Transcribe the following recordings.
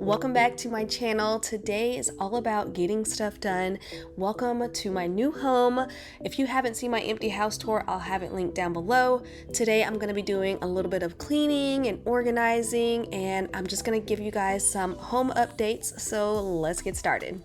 Welcome back to my channel. Today is all about getting stuff done. Welcome to my new home. If you haven't seen my empty house tour, I'll have it linked down below. Today I'm going to be doing a little bit of cleaning and organizing, and I'm just going to give you guys some home updates. So let's get started.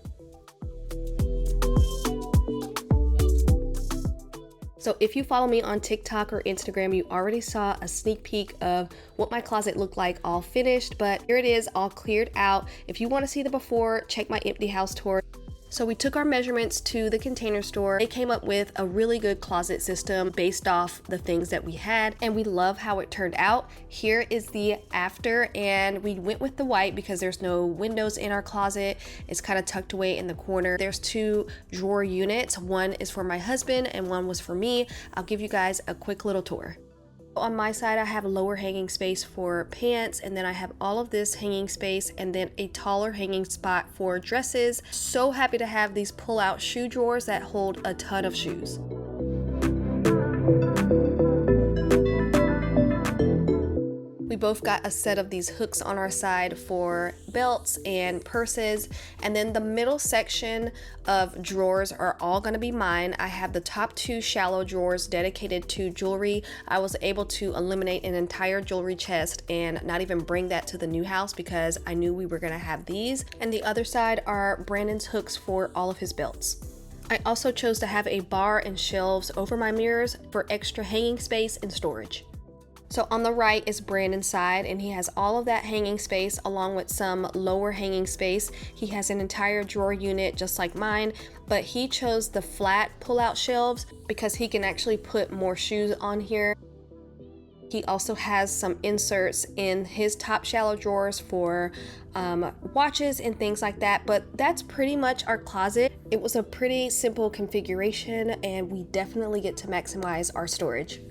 So if you follow me on TikTok or Instagram, you already saw a sneak peek of what my closet looked like all finished, but here it is all cleared out. If you want to see the before, check my empty house tour. So we took our measurements to the Container Store. They came up with a really good closet system based off the things that we had, and we love how it turned out. Here is the after, and we went with the white because there's no windows in our closet. It's kind of tucked away in the corner. There's two drawer units. One is for my husband and one was for me. I'll give you guys a quick little tour. On my side, I have a lower hanging space for pants, and then I have all of this hanging space and then a taller hanging spot for dresses. So happy to have these pull-out shoe drawers that hold a ton of shoes. We both got a set of these hooks on our side for belts and purses, and then the middle section of drawers are all going to be mine. I have the top two shallow drawers dedicated to jewelry. I was able to eliminate an entire jewelry chest and not even bring that to the new house because I knew we were going to have these, and the other side are Brandon's hooks for all of his belts. I also chose to have a bar and shelves over my mirrors for extra hanging space and storage. So on the right is Brandon's side, and he has all of that hanging space along with some lower hanging space. He has an entire drawer unit just like mine, but he chose the flat pull-out shelves because he can actually put more shoes on here. He also has some inserts in his top shallow drawers for watches and things like that, but that's pretty much our closet. It was a pretty simple configuration, and we definitely get to maximize our storage.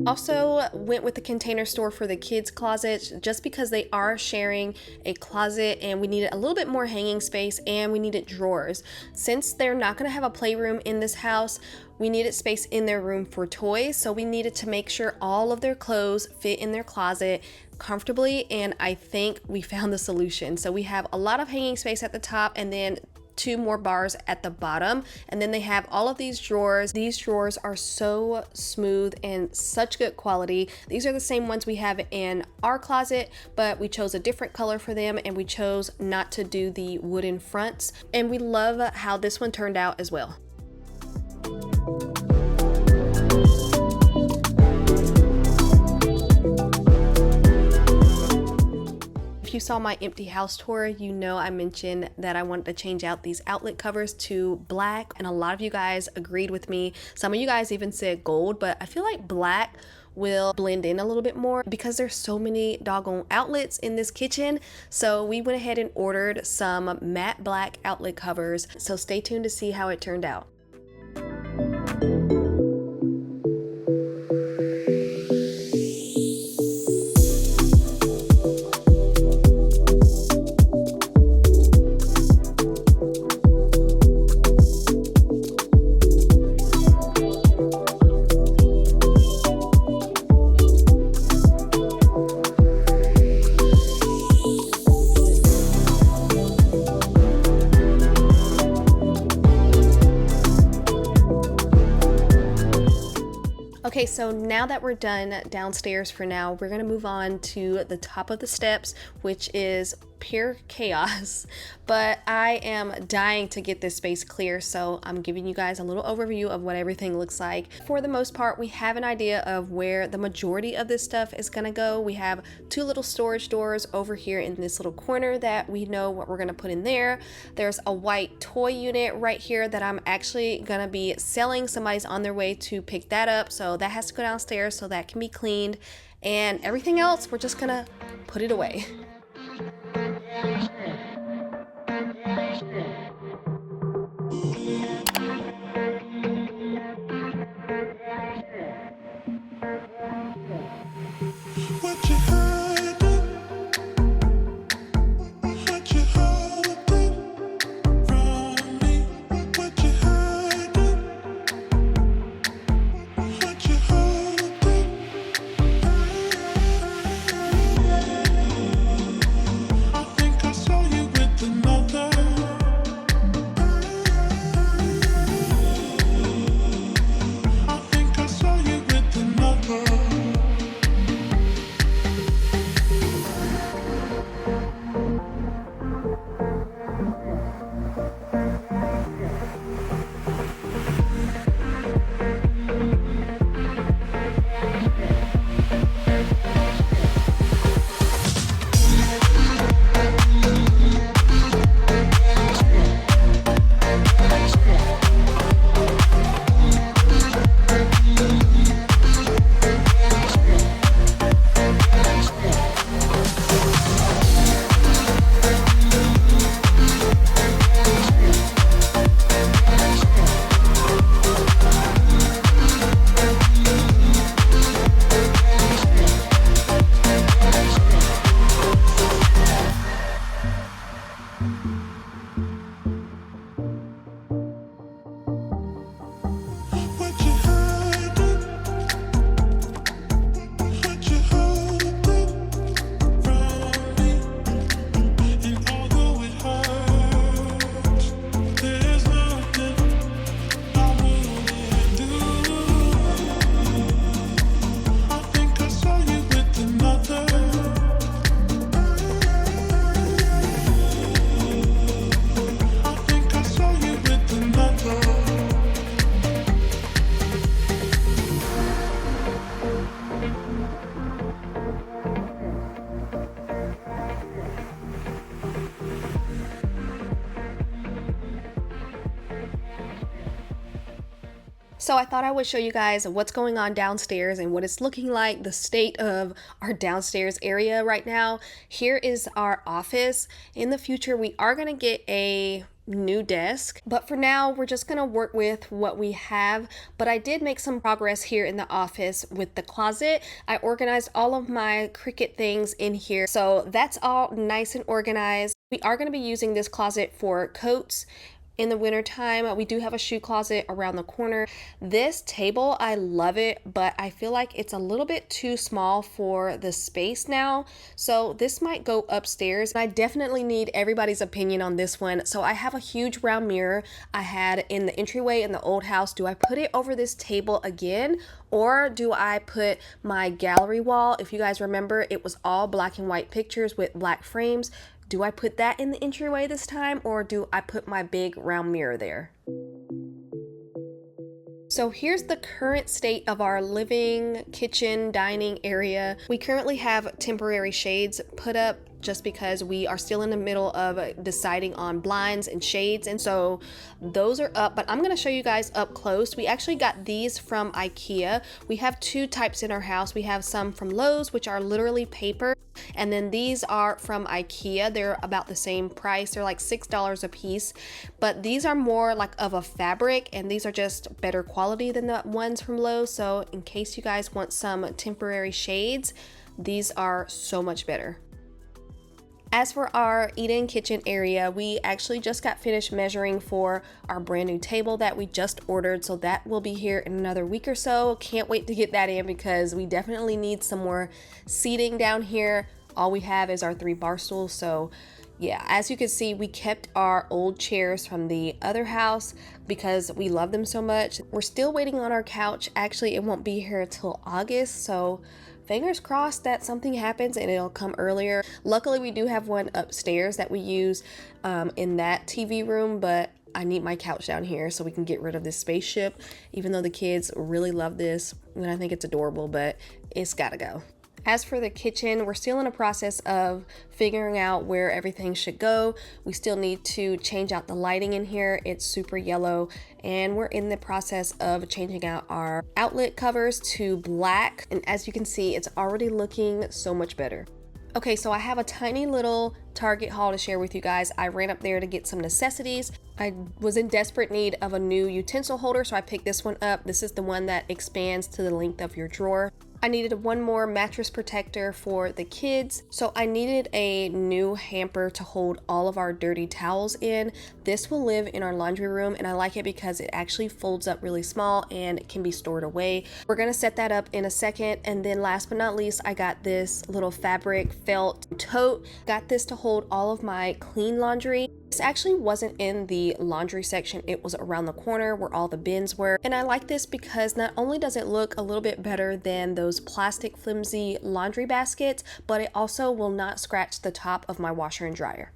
Also went with the Container Store for the kids' closets just because they are sharing a closet and we needed a little bit more hanging space and we needed drawers. Since they're not going to have a playroom in this house, we needed space in their room for toys, so we needed to make sure all of their clothes fit in their closet comfortably, and I think we found the solution. So we have a lot of hanging space at the top and then two more bars at the bottom, and then they have all of these drawers. These drawers are so smooth and such good quality. These are the same ones we have in our closet, but we chose a different color for them, and we chose not to do the wooden fronts, and we love how this one turned out as well. If you saw my empty house tour, you know I mentioned that I wanted to change out these outlet covers to black, and a lot of you guys agreed with me. Some of you guys even said gold, but I feel like black will blend in a little bit more because there's so many doggone outlets in this kitchen. So we went ahead and ordered some matte black outlet covers. So stay tuned to see how it turned out. Okay, so now that we're done downstairs for now, we're gonna move on to the top of the steps, which is pure chaos, but I am dying to get this space clear, so I'm giving you guys a little overview of what everything looks like. For the most part, we have an idea of where the majority of this stuff is gonna go. We have two little storage doors over here in this little corner that we know what we're gonna put in there. There's a white toy unit right here that I'm actually gonna be selling. Somebody's on their way to pick that up, so that has to go downstairs so that can be cleaned, and everything else we're just gonna put it away. So I thought I would show you guys what's going on downstairs and what it's looking like, the state of our downstairs area right now. Here is our office. In the future, we are going to get a new desk, but for now we're just gonna work with what we have. But I did make some progress here in the office with the closet. I organized all of my Cricut things in here, so that's all nice and organized. We are going to be using this closet for coats in the winter time. We do have a shoe closet around the corner. This table, I love it, but I feel like it's a little bit too small for the space now. So this might go upstairs. I definitely need everybody's opinion on this one. So I have a huge round mirror I had in the entryway in the old house. Do I put it over this table again? Or do I put my gallery wall? If you guys remember, it was all black and white pictures with black frames. Do I put that in the entryway this time, or do I put my big round mirror there? So here's the current state of our living, kitchen, dining area. We currently have temporary shades put up just because we are still in the middle of deciding on blinds and shades, and so those are up, but I'm going to show you guys up close. We actually got these from IKEA. We have two types in our house. We have some from Lowe's, which are literally paper, and then these are from IKEA. They're about the same price. They're like $6 a piece, but these are more like of a fabric, and these are just better quality than the ones from Lowe's. So in case you guys want some temporary shades, these are so much better. As for our eat-in kitchen area, we actually just got finished measuring for our brand new table that we just ordered, so that will be here in another week or so. Can't wait to get that in because we definitely need some more seating down here. All we have is our 3 bar stools, so yeah, as you can see, we kept our old chairs from the other house because we love them so much. We're still waiting on our couch. Actually, it won't be here till August, so fingers crossed that something happens and it'll come earlier. Luckily, we do have one upstairs that we use in that TV room, but I need my couch down here so we can get rid of this spaceship, even though the kids really love this and I think it's adorable, but it's gotta go. As for the kitchen, we're still in a process of figuring out where everything should go. We still need to change out the lighting in here. It's super yellow, and we're in the process of changing out our outlet covers to black. And as you can see, it's already looking so much better. Okay, so I have a tiny little Target haul to share with you guys. I ran up there to get some necessities. I was in desperate need of a new utensil holder, so I picked this one up. This is the one that expands to the length of your drawer. I needed one more mattress protector for the kids, so I needed a new hamper to hold all of our dirty towels in. This will live in our laundry room, and I like it because it actually folds up really small and it can be stored away. We're gonna set that up in a second, and then last but not least, I got this little fabric felt tote. Got this to hold all of my clean laundry. This actually wasn't in the laundry section, it was around the corner where all the bins were. And I like this because not only does it look a little bit better than those plastic flimsy laundry baskets, but it also will not scratch the top of my washer and dryer.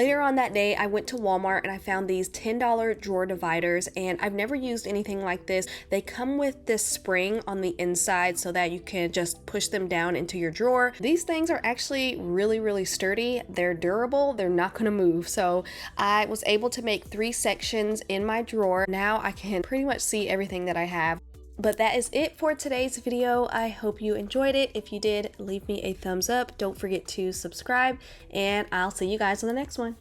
Later on that day, I went to Walmart and I found these $10 drawer dividers, and I've never used anything like this. They come with this spring on the inside so that you can just push them down into your drawer. These things are actually really sturdy. They're durable. They're not going to move. So I was able to make 3 sections in my drawer. Now I can pretty much see everything that I have. But that is it for today's video. I hope you enjoyed it. If you did, leave me a thumbs up. Don't forget to subscribe, and I'll see you guys on the next one.